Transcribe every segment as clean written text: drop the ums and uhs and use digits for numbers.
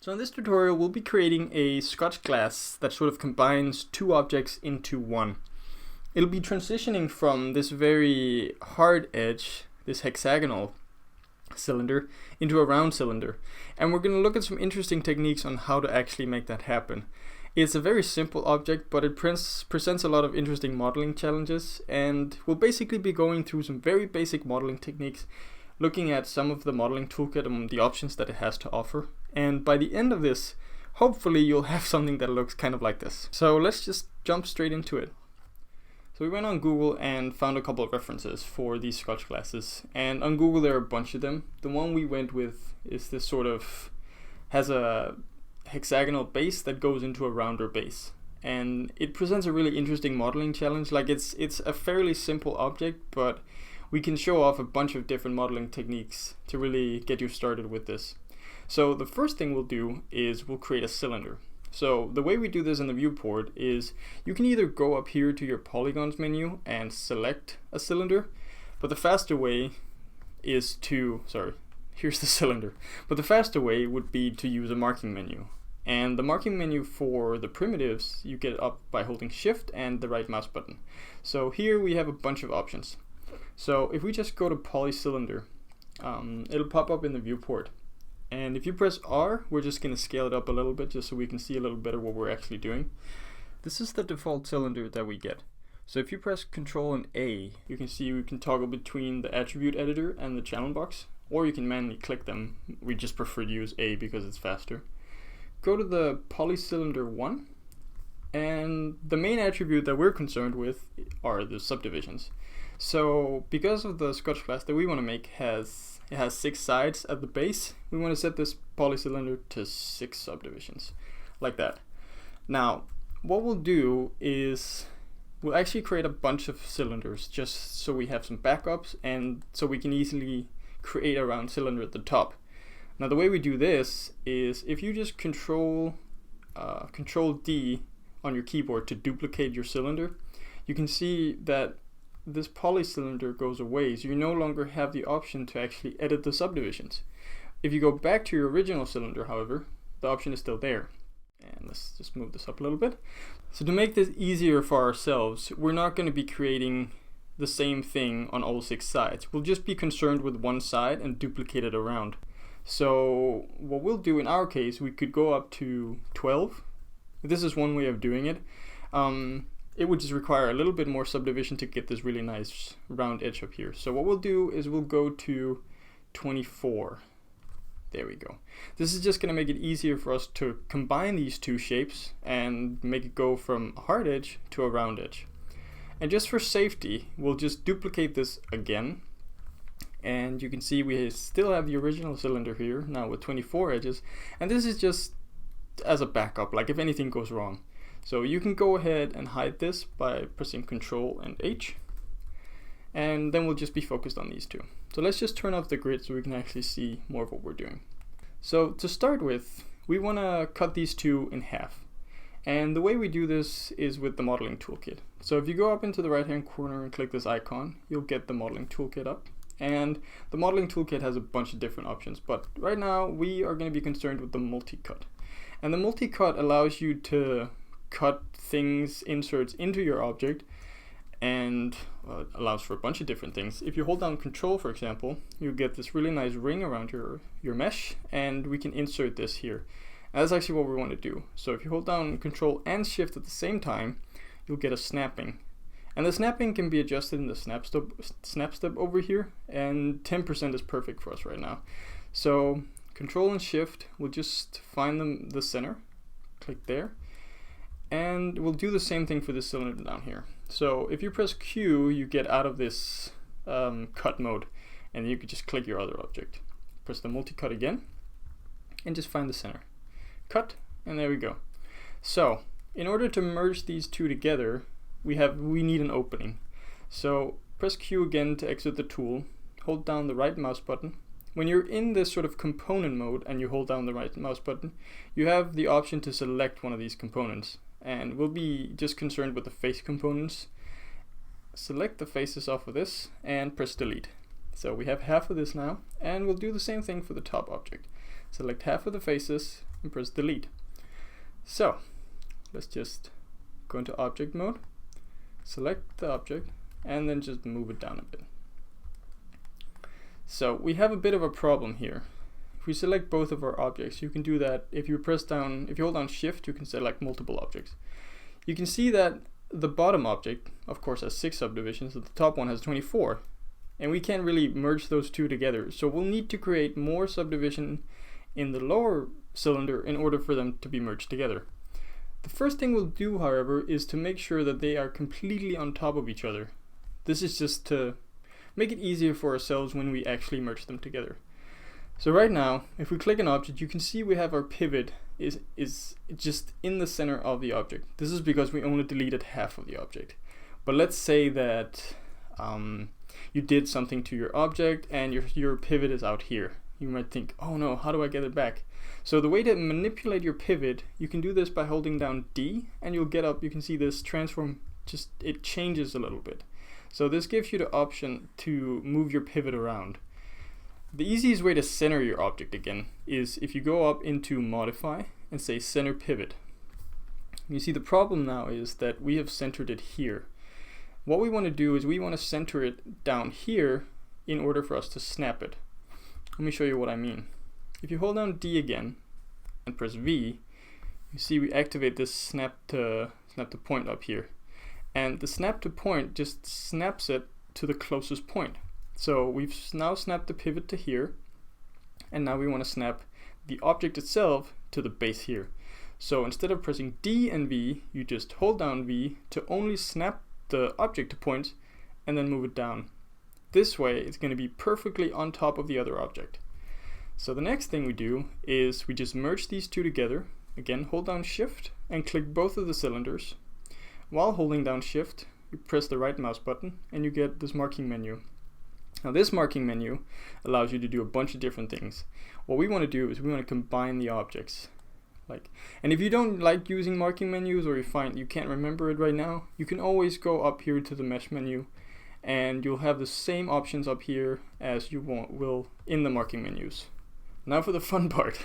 So in this tutorial we'll be creating a scoth class that sort of combines two objects into one. It'll be transitioning from this very hard edge, this hexagonal cylinder, into a round cylinder. And we're going to look at some interesting techniques on how to actually make that happen. It's a very simple object, but it presents a lot of interesting modeling challenges, and we'll basically be going through some very basic modeling techniques, looking at some of the modeling toolkit and the options that it has to offer. And by the end of this, hopefully you'll have something that looks kind of like this. So let's just jump straight into it. So we went on Google and found a couple of references for these scoth classes. And on Google there are a bunch of them. The one we went with is this sort of, has a hexagonal base that goes into a rounder base. And it presents a really interesting modeling challenge. Like it's a fairly simple object, but we can show off a bunch of different modeling techniques to really get you started with this. So the first thing we'll do is we'll create a cylinder. So the way we do this in the viewport is you can either go up here to your polygons menu and select a cylinder, but the faster way is to, here's the cylinder. But the faster way would be to use a marking menu. And the marking menu for the primitives, you get up by holding Shift and the right mouse button. So here we have a bunch of options. So if we just go to polycylinder, it'll pop up in the viewport. And if you press R, we're just going to scale it up a little bit just so we can see a little better what we're actually doing. This is the default cylinder that we get. So if you press Ctrl and A, you can see we can toggle between the attribute editor and the channel box, or you can manually click them. We just prefer to use A because it's faster. Go to the polycylinder 1, and the main attribute that we're concerned with are the subdivisions. So because of the scoth class that we want to make it has 6 sides at the base, we want to set this polycylinder to 6 subdivisions, like that. Now, what we'll do is we'll actually create a bunch of cylinders just so we have some backups and so we can easily create a round cylinder at the top. Now the way we do this is if you just Control D on your keyboard to duplicate your cylinder, you can see that this polycylinder goes away, so you no longer have the option to actually edit the subdivisions. If you go back to your original cylinder, however, the option is still there. And let's just move this up a little bit. So to make this easier for ourselves, we're not going to be creating the same thing on all 6 sides. We'll just be concerned with one side and duplicate it around. So what we'll do in our case, we could go up to 12. This is one way of doing it. It would just require a little bit more subdivision to get this really nice round edge up here. So what we'll do is we'll go to 24. There we go. This is just going to make it easier for us to combine these two shapes and make it go from a hard edge to a round edge. And just for safety, we'll just duplicate this again. And you can see we still have the original cylinder here, now with 24 edges. And this is just as a backup, like if anything goes wrong. So you can go ahead and hide this by pressing Ctrl and H, and then we'll just be focused on these two. So let's just turn off the grid so we can actually see more of what we're doing. So to start with, we want to cut these two in half. And the way we do this is with the modeling toolkit. So if you go up into the right hand corner and click this icon, you'll get the modeling toolkit up. And the modeling toolkit has a bunch of different options, but right now we are going to be concerned with the MultiCut. And the MultiCut allows you to cut things, inserts into your object, and it allows for a bunch of different things. If you hold down Control, for example, you get this really nice ring around your mesh, and we can insert this here. And that's actually what we want to do. So if you hold down Control and Shift at the same time, you'll get a snapping. And the snapping can be adjusted in the snap step over here, and 10% is perfect for us right now. So Control and Shift, we'll just find the center, click there. And we'll do the same thing for this cylinder down here. So if you press Q, you get out of this cut mode, and you could just click your other object. Press the MultiCut again, and just find the center. Cut, and there we go. So in order to merge these two together, we need an opening. So press Q again to exit the tool. Hold down the right mouse button. When you're in this sort of component mode and you hold down the right mouse button, you have the option to select one of these components. And we'll be just concerned with the face components. Select the faces off of this and press delete. So we have half of this now, and we'll do the same thing for the top object. Select half of the faces and press delete. So let's just go into object mode, select the object, and then just move it down a bit. So we have a bit of a problem here. If we select both of our objects, you can do that if you hold down shift, you can select multiple objects. You can see that the bottom object, of course, has 6 subdivisions, and the top one has 24. And we can't really merge those two together. So we'll need to create more subdivision in the lower cylinder in order for them to be merged together. The first thing we'll do, however, is to make sure that they are completely on top of each other. This is just to make it easier for ourselves when we actually merge them together. So right now, if we click an object, you can see we have our pivot is just in the center of the object. This is because we only deleted half of the object. But let's say that you did something to your object and your pivot is out here. You might think, oh no, how do I get it back? So the way to manipulate your pivot, you can do this by holding down D, and you'll get up, you can see this transform, it changes a little bit. So this gives you the option to move your pivot around. The easiest way to center your object again is if you go up into modify and say center pivot. You see the problem now is that we have centered it here. What we want to do is we want to center it down here in order for us to snap it. Let me show you what I mean. If you hold down D again and press V, you see we activate this snap to point up here. And the snap to point just snaps it to the closest point. So we've now snapped the pivot to here, and now we want to snap the object itself to the base here. So instead of pressing D and V, you just hold down V to only snap the object to points and then move it down. This way it's going to be perfectly on top of the other object. So the next thing we do is we just merge these two together. Again, hold down shift and click both of the cylinders. While holding down shift, you press the right mouse button and you get this marking menu. Now this marking menu allows you to do a bunch of different things. What we want to do is we want to combine the objects. And if you don't like using marking menus, or you find you can't remember it right now, you can always go up here to the mesh menu and you'll have the same options up here as you will in the marking menus. Now for the fun part.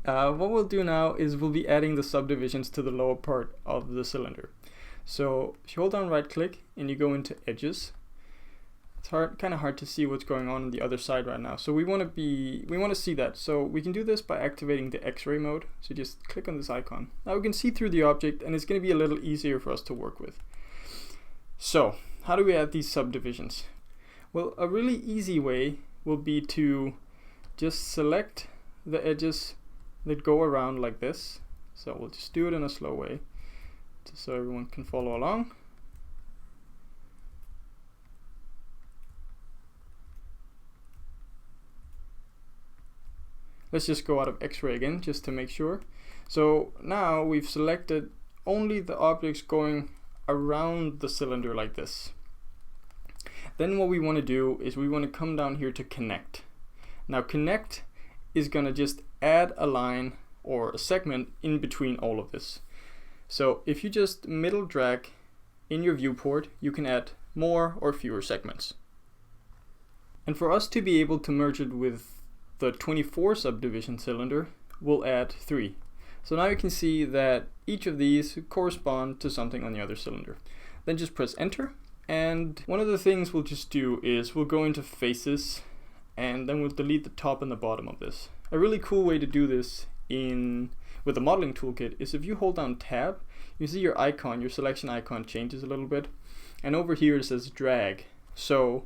What we'll do now is we'll be adding the subdivisions to the lower part of the cylinder. So if you hold down right click and you go into edges, it's kind of hard to see what's going on the other side right now. So we want to see that. So we can do this by activating the X-ray mode. So just click on this icon. Now we can see through the object, and it's going to be a little easier for us to work with. So how do we add these subdivisions? Well, a really easy way will be to just select the edges that go around like this. So we'll just do it in a slow way, just so everyone can follow along. Let's just go out of X-ray again, just to make sure. So now we've selected only the objects going around the cylinder like this. Then what we want to do is we want to come down here to connect. Now connect is going to just add a line or a segment in between all of this. So if you just middle drag in your viewport, you can add more or fewer segments. And for us to be able to merge it with the 24 subdivision cylinder, we'll add 3. So now you can see that each of these correspond to something on the other cylinder. Then just press enter, and one of the things we'll just do is we'll go into faces, and then we'll delete the top and the bottom of this. A really cool way to do this with the modeling toolkit is if you hold down tab, you see your icon, your selection icon changes a little bit, and over here it says drag. So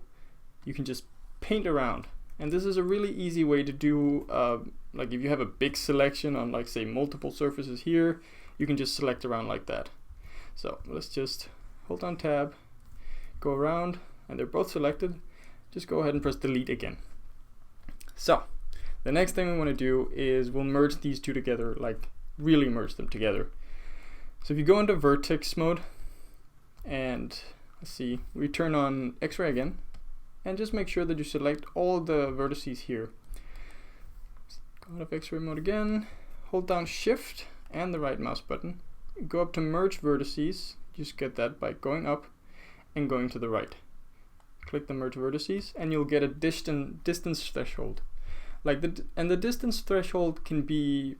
you can just paint around. And this is a really easy way to do, like if you have a big selection on, like, say, multiple surfaces here, you can just select around like that. So let's just hold down tab, go around, and they're both selected. Just go ahead and press delete again. So the next thing we want to do is we'll merge these two together, like really merge them together. So if you go into vertex mode, and let's see, we turn on X-ray again, and just make sure that you select all the vertices here. Go out of X-ray mode again, hold down shift and the right mouse button, go up to merge vertices. Just get that by going up and going to the right. click the merge vertices, and you'll get a distance threshold. And the distance threshold can be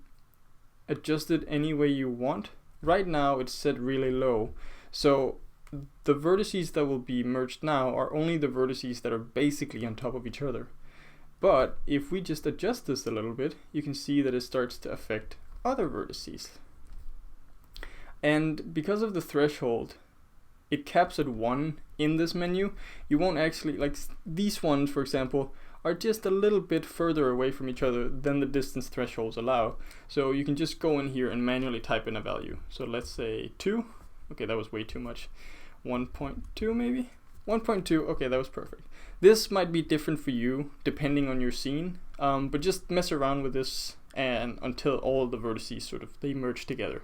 adjusted any way you want. Right now it's set really low, so the vertices that will be merged now are only the vertices that are basically on top of each other. But if we just adjust this a little bit, you can see that it starts to affect other vertices. And because of the threshold, it caps at 1 in this menu. You won't actually, like these ones for example, are just a little bit further away from each other than the distance thresholds allow. So you can just go in here and manually type in a value. So let's say 2. Okay, that was way too much. 1.2 maybe? 1.2, okay, that was perfect. This might be different for you depending on your scene, but just mess around with this and until all the vertices they merge together.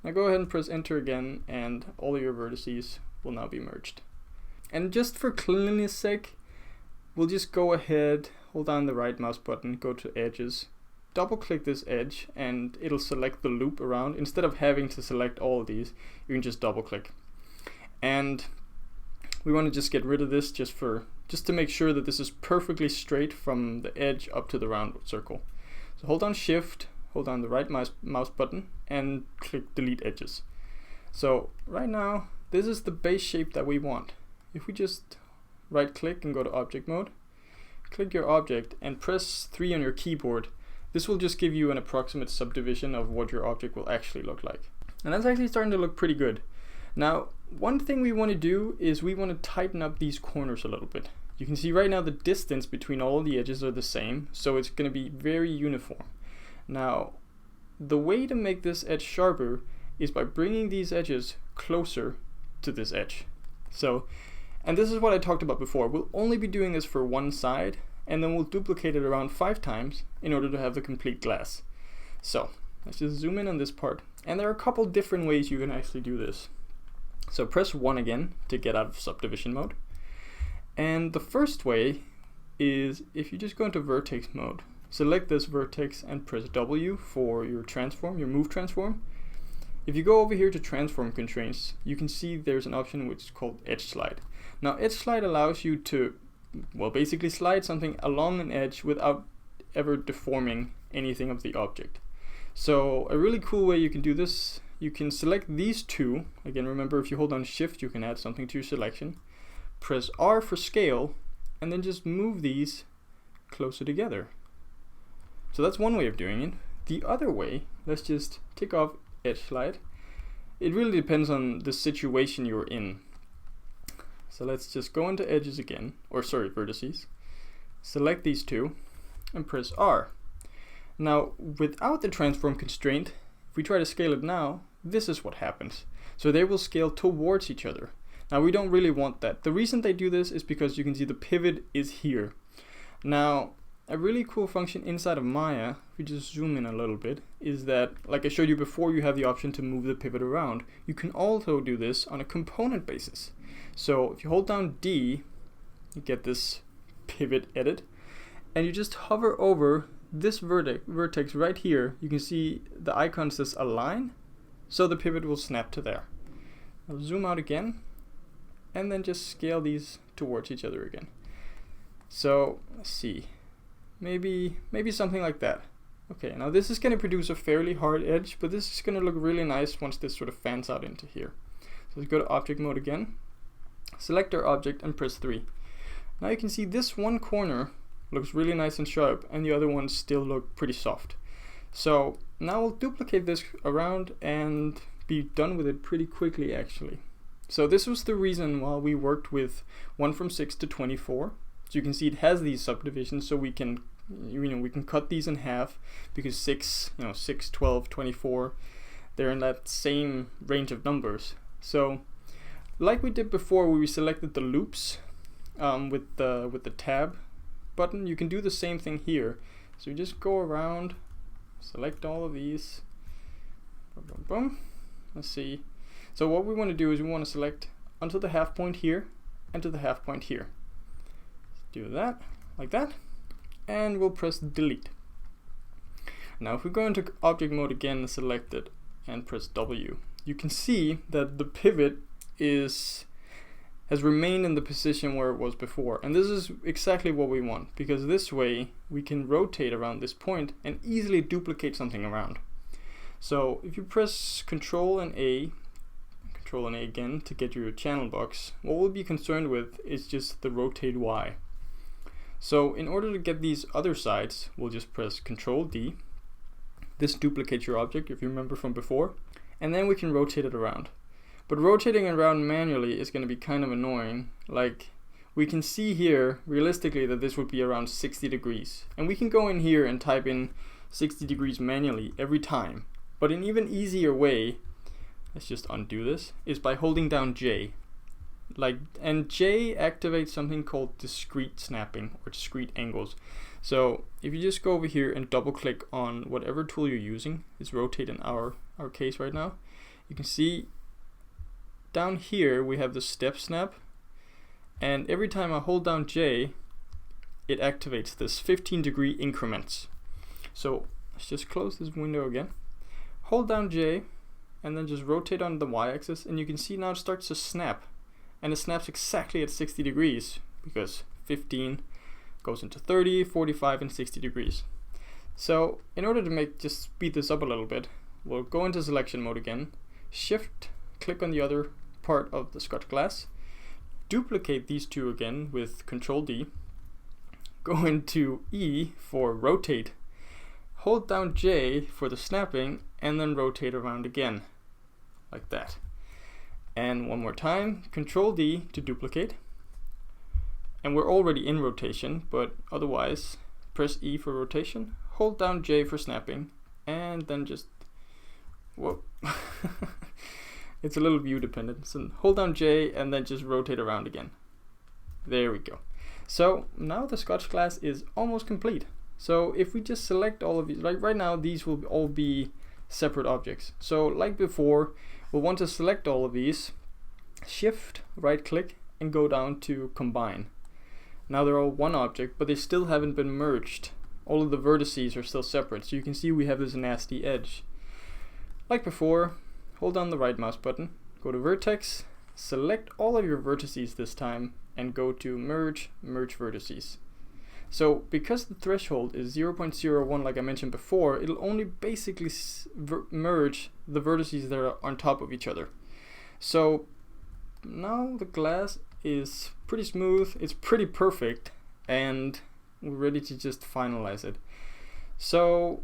Now go ahead and press enter again, and all of your vertices will now be merged. And just for cleanliness sake, we'll just go ahead, hold down the right mouse button, go to edges, double click this edge, and it'll select the loop around. Instead of having to select all of these, you can just double click. And we want to just get rid of this just to make sure that this is perfectly straight from the edge up to the round circle. So hold down shift, hold down the right mouse button, and click delete edges. So right now this is the base shape that we want. If we just right click and go to object mode, click your object and press 3 on your keyboard, this will just give you an approximate subdivision of what your object will actually look like. And that's actually starting to look pretty good. Now, one thing we want to do is we want to tighten up these corners a little bit. You can see right now the distance between all the edges are the same, so it's going to be very uniform. Now, the way to make this edge sharper is by bringing these edges closer to this edge. And this is what I talked about before. We'll only be doing this for one side, and then we'll duplicate it around 5 times in order to have the complete glass. So let's just zoom in on this part. And there are a couple different ways you can actually do this. So press 1 again to get out of subdivision mode. And the first way is if you just go into vertex mode, select this vertex and press W for your transform, your move transform. If you go over here to transform constraints, you can see there's an option which is called edge slide. Now edge slide allows you to, well, basically slide something along an edge without ever deforming anything of the object. So a really cool way you can do this, you can select these two. Again, remember, if you hold down shift you can add something to your selection. Press R for scale, and then just move these closer together. So that's one way of doing it. The other way, let's just tick off edge slide. It really depends on the situation you're in. So let's just go into edges again, or sorry, vertices. Select these two and press R. Now, without the transform constraint, if we try to scale it now, this is what happens. So they will scale towards each other. Now we don't really want that. The reason they do this is because you can see the pivot is here. Now, a really cool function inside of Maya, if we just zoom in a little bit, is that, like I showed you before, you have the option to move the pivot around. You can also do this on a component basis. So if you hold down D, you get this pivot edit, and you just hover over this vertex right here. You can see the icon says align, so the pivot will snap to there. I'll zoom out again, and then just scale these towards each other again. So let's see, maybe something like that. Okay, now this is going to produce a fairly hard edge, but this is going to look really nice once this sort of fans out into here. So let's go to object mode again, select our object and press 3. Now you can see this one corner looks really nice and sharp, and the other ones still look pretty soft. So now we'll duplicate this around and be done with it pretty quickly actually. So this was the reason why we worked with 1 from 6 to 24. So you can see it has these subdivisions, so we can cut these in half, because 6, 12, 24, they're in that same range of numbers. So like we did before where we selected the loops with the tab button, you can do the same thing here. So you just go around, select all of these, boom, boom, boom. Let's see. So what we want to do is we want to select onto the half point here and to the half point here. Do that, like that, and we'll press delete. Now if we go into object mode again and select it and press W, you can see that the pivot is has remained in the position where it was before. And this is exactly what we want, because this way we can rotate around this point and easily duplicate something around. So if you press Control and A again to get your channel box, what we'll be concerned with is just the rotate Y. So in order to get these other sides, we'll just press Control D. This duplicates your object, if you remember from before, and then we can rotate it around. But rotating around manually is going to be kind of annoying. Like, we can see here realistically that this would be around 60 degrees, and we can go in here and type in 60 degrees manually every time. But an even easier way, let's just undo this, is by holding down J. And J activates something called discrete snapping or discrete angles. So if you just go over here and double click on whatever tool you're using, it's rotate in our case right now, you can see down here we have the step snap, and every time I hold down J, it activates this 15-degree increments. So let's just close this window again, hold down J, and then just rotate on the y-axis, and you can see now it starts to snap, and it snaps exactly at 60 degrees because 15 goes into 30, 45, and 60 degrees. So in order to just speed this up a little bit, we'll go into selection mode again, shift click on the other part of the Scotch glass, duplicate these two again with Control D, go into E for rotate, hold down J for the snapping, and then rotate around again, like that. And one more time, Control D to duplicate. And we're already in rotation, but otherwise, press E for rotation, hold down J for snapping, and then just, whoa. It's a little view dependent. So hold down J and then just rotate around again. There we go. So now the Scotch glass is almost complete. So if we just select all of these, like right now, these will all be separate objects. So like before, we'll want to select all of these, shift, right click, and go down to combine. Now they're all one object, but they still haven't been merged. All of the vertices are still separate. So you can see we have this nasty edge. Like before, hold down the right mouse button, go to Vertex, select all of your vertices this time, and go to Merge Vertices. So because the threshold is 0.01 like I mentioned before, it'll only basically merge the vertices that are on top of each other. So now the glass is pretty smooth, it's pretty perfect, and we're ready to just finalize it. So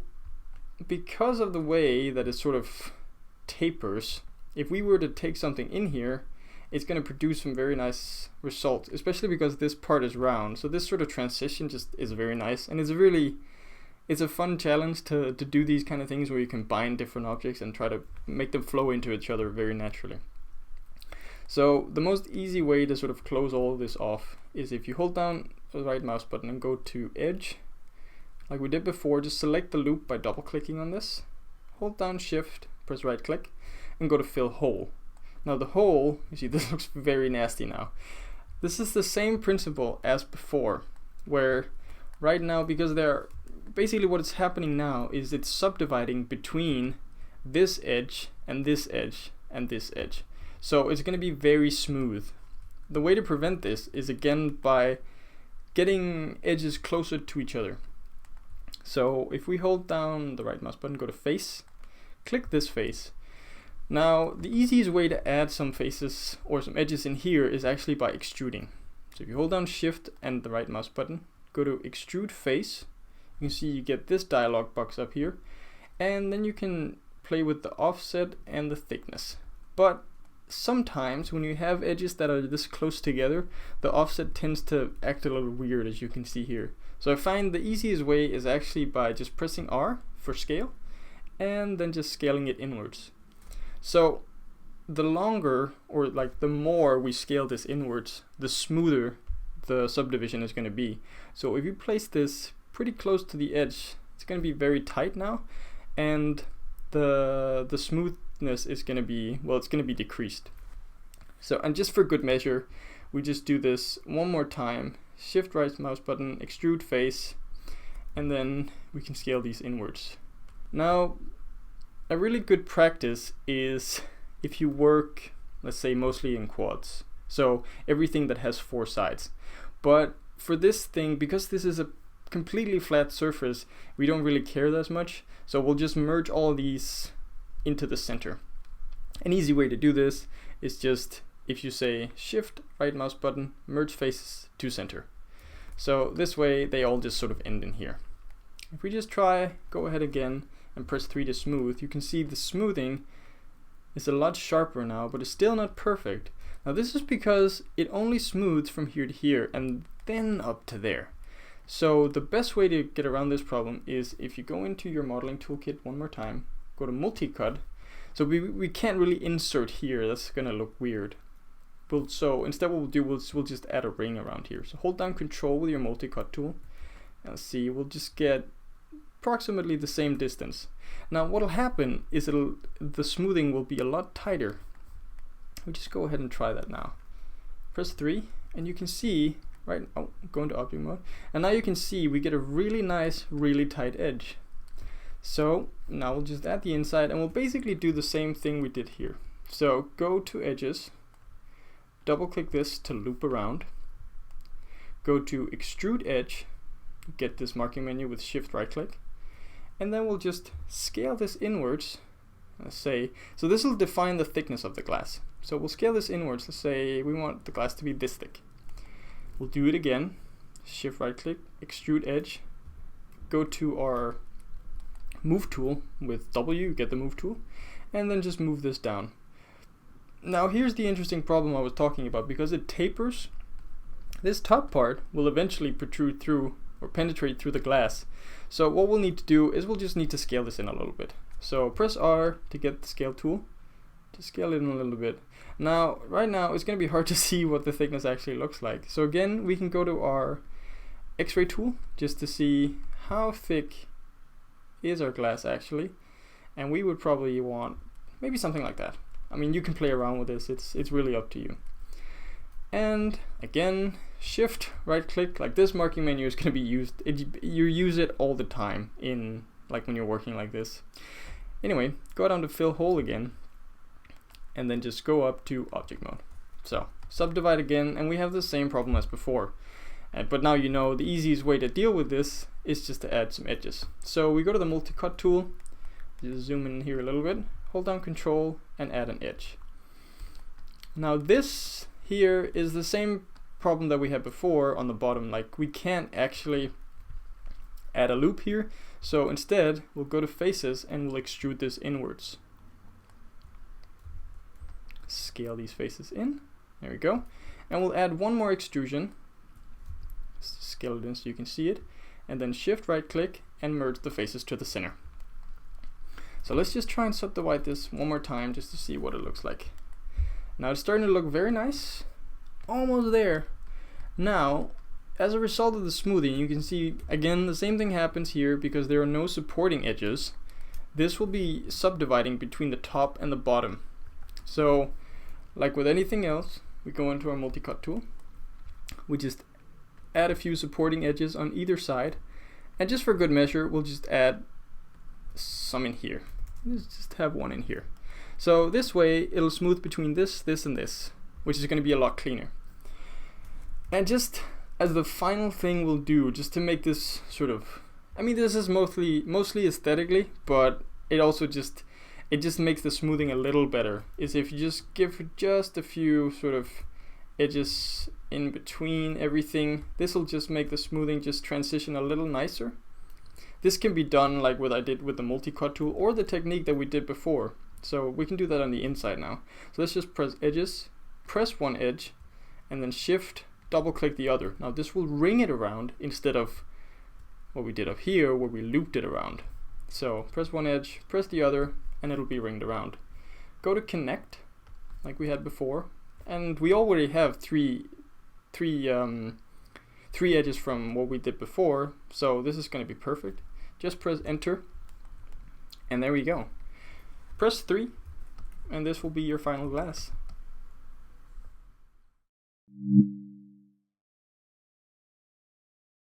because of the way that it sort of tapers, if we were to take something in here, it's going to produce some very nice results, especially because this part is round. So this sort of transition just is very nice, and it's a fun challenge to do these kind of things where you combine different objects and try to make them flow into each other very naturally. So the most easy way to sort of close all of this off is if you hold down the right mouse button and go to Edge, like we did before, just select the loop by double clicking on this, hold down Shift, press right click, and go to Fill Hole. Now the hole, you see this looks very nasty now. This is the same principle as before, where right now, because they're basically what is happening now is it's subdividing between this edge and this edge and this edge. So it's going to be very smooth. The way to prevent this is again by getting edges closer to each other. So if we hold down the right mouse button, go to Face, click this face. Now the easiest way to add some faces or some edges in here is actually by extruding. So if you hold down Shift and the right mouse button, go to Extrude Face, you can see you get this dialog box up here, and then you can play with the offset and the thickness. But sometimes when you have edges that are this close together, the offset tends to act a little weird, as you can see here. So I find the easiest way is actually by just pressing R for scale and then just scaling it inwards. So the longer, or like the more we scale this inwards, the smoother the subdivision is going to be. So if you place this pretty close to the edge, it's going to be very tight now, and the smoothness is going to be, well, it's going to be decreased. So, and just for good measure, we just do this one more time, Shift right mouse button, Extrude Face, and then we can scale these inwards. Now, a really good practice is if you work, let's say, mostly in quads. So everything that has 4 sides. But for this thing, because this is a completely flat surface, we don't really care that much. So we'll just merge all these into the center. An easy way to do this is just if you say Shift, right mouse button, merge faces to center. So this way they all just sort of end in here. If we just try, go ahead again and press 3 to smooth, you can see the smoothing is a lot sharper now, but it's still not perfect. Now this is because it only smooths from here to here and then up to there. So the best way to get around this problem is if you go into your modeling toolkit one more time, go to MultiCut. So we can't really insert here, that's gonna look weird. So instead what we'll do, we'll just add a ring around here. So hold down Control with your MultiCut tool, and see, we'll just get approximately the same distance. Now what'll happen is the smoothing will be a lot tighter. We'll just go ahead and try that now. Press 3 and you can see, right, go into object mode, and now you can see we get a really nice, really tight edge. So now we'll just add the inside and we'll basically do the same thing we did here. So go to Edges, double click this to loop around, go to Extrude Edge, get this marking menu with Shift right click, and then we'll just scale this inwards. Let's say, so this will define the thickness of the glass. So we'll scale this inwards. Let's say we want the glass to be this thick. We'll do it again, Shift right click, Extrude Edge, go to our move tool with W, get the move tool, and then just move this down. Now here's the interesting problem I was talking about. Because it tapers, this top part will eventually protrude through or penetrate through the glass. So what we'll need to do is we'll just need to scale this in a little bit. So press R to get the scale tool, to scale it in a little bit. Now, right now it's going to be hard to see what the thickness actually looks like. So again, we can go to our X-ray tool just to see how thick is our glass actually. And we would probably want maybe something like that. I mean, you can play around with this, it's really up to you. And again, Shift right click, like this marking menu is going to be used, you use it all the time in like when you're working like this. Anyway, go down to fill hole again and then just go up to object mode. So subdivide again, and we have the same problem as before. But now you know the easiest way to deal with this is just to add some edges. So we go to the MultiCut tool, just zoom in here a little bit, hold down Control and add an edge. Now this here is the same problem that we had before on the bottom. Like we can't actually add a loop here, so instead we'll go to Faces and we'll extrude this inwards. Scale these faces in, there we go, and we'll add one more extrusion, scale it in so you can see it, and then Shift right click and merge the faces to the center. So let's just try and subdivide this one more time just to see what it looks like. Now it's starting to look very nice, almost there. Now as a result of the smoothing, you can see again the same thing happens here. Because there are no supporting edges, this will be subdividing between the top and the bottom. So like with anything else, we go into our MultiCut tool, we just add a few supporting edges on either side, and just for good measure we'll just add some in here. Let's just have one in here. So this way it'll smooth between this, this and this, which is going to be a lot cleaner. And just as the final thing we'll do, just to make this sort of, I mean this is mostly aesthetically, but it also just makes the smoothing a little better, is if you just give just a few sort of edges in between everything. This will just make the smoothing just transition a little nicer. This can be done like what I did with the MultiCut tool or the technique that we did before. So we can do that on the inside now. So let's just press Edges, press one edge, and then Shift, double click the other. Now this will ring it around instead of what we did up here where we looped it around. So press one edge, press the other, and it'll be ringed around. Go to Connect, like we had before, and we already have three edges from what we did before, so this is going to be perfect. Just press Enter, and there we go. Press 3, and this will be your final glass.